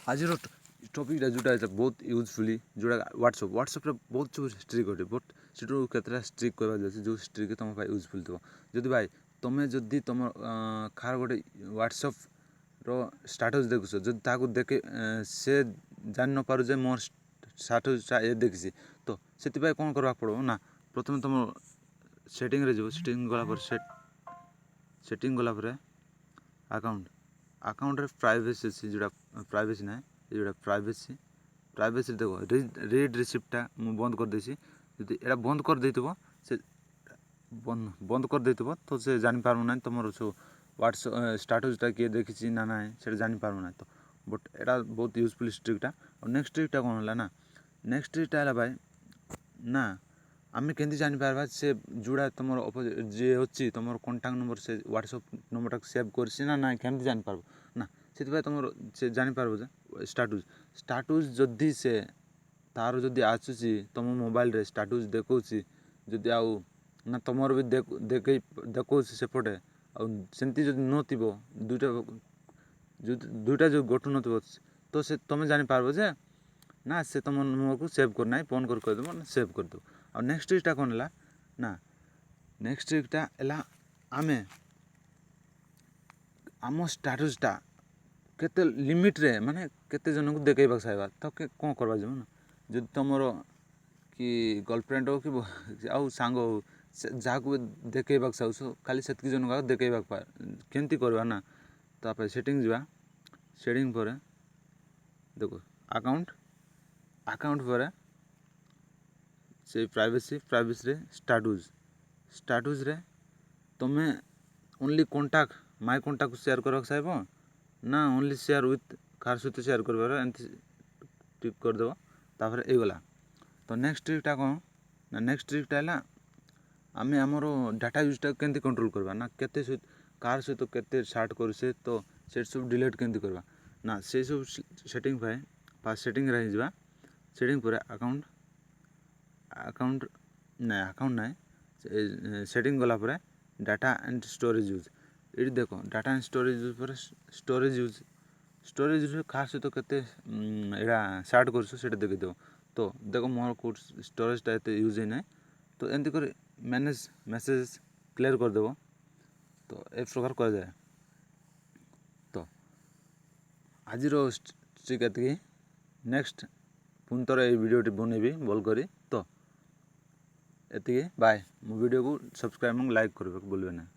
आज टपिकटा जोटा बहुत यूजफुली जोटा व्हाट्सएप बहुत सब स्ट्रिक अटे बट से केतटा स्ट्रिक करवा जाए जो स्ट्रिक तुम यूजफुल थो जदि भाई तुम्हें जदि तुम खार गोटे व्हाट्सएप स्टाटस देखुच जदि ताकू देखे से जान न पार मोर स्टाटसटा ये देखी तो से कौन करवा पड़ो ना प्रथम तुम सेटिंग रे जो सेटिंग गला सेटिंग गला अकाउंट रे प्राइवेसी अच्छी जोटा प्राइवेसी ना जोटा प्राइवेसी देखो रीड रिसिप्टा मु बंद कर देसी जदि एटा बंद कर देथिबो से बंद कर देथिबो तो से जानि पारु ना तमरो सो व्हाट्सएप स्टेटसटा किए देखिछि ना ना से जानि पारु ना तो बट एटा बहुत यूजफुल स्ट्रिकटा और नेक्स्ट स्ट्रिकटा कोन होला ना नेक्स्ट स्ट्रिकटा हला भाई ना आमे केंति जानि पारबा से जुड़ा तुमर जे होछि तुमर कांटेक्ट नंबर से व्हाट्सएप नंबरटा सेव करछि ना ना केंति जानि पारबो ना से तुमर से जानि पारबो जे स्टेटस जदि से तार जदि आछुछि तुम मोबाइल रे स्टेटस देखौछि जदि आउ ना तुमर भी देखौछि सेपटे आ सेंति जदि नथिबो दुईटा जो गोठु नथिबो तो से तुम जानि पारबो जे ना से तुम नंबर को सेव करना फोन कर देबो ना सेव कर दो और नेक्स्ट ट्रिकटा कोन हला ना नेक्स्ट ट्रिकटा हला आमे आम स्टेटसटा केते लिमिट रे माने केते जन को देखेबा चाहबा तो कोन करबा जम ना जदि तुमर कि गर्लफ्रेंड हो कि आउ सांग हो जहाँ को देखेबा चाहछो खाली सेतकी जन का देखेबा केंति करबा ना तापर सेटिंग जिबा सेटिंग पर देखो अकाउंट पर से प्राइवेसी रे स्टेटस रे तुम्हें only contact my contact share करबा चाहबो ना ओनली शेयर विथ कार सहित शेयर करबार एंती टिक कर देबो तापर ए गला तो नेक्स्ट ट्रिकटा कोन ना नेक्स्ट ट्रिकटा हला आमे हमरो डाटा यूजटा केंति कंट्रोल करबा ना केते कार सहित केते चैट करसे तो से सब डिलीट केंति करबा ना से सब सेटिंग पाए पास सेटिंग रही जबा सेटिंग पर अकाउंट ना सेटिंग गला पर डाटा एंड स्टोरेज यूज ये देखो डाटा एंड स्टोरेज यूज पर स्टोरेज यूज खास तो केते एरा स्टार्ट करछो सेटा देखि दो तो देखो मोर को स्टोरेजटा एते यूज है तो एंती कर मैनेज मैसेज क्लियर कर देबो तो ए प्रकार कर जाए तो आज ट्रिक एतकी नेक्स्ट पुन थोड़ा ये वीडियो बनैबी भल करी तो एतिके बाय मो वीडियो को सब्सक्राइब और लाइक करबे बोलबे ना।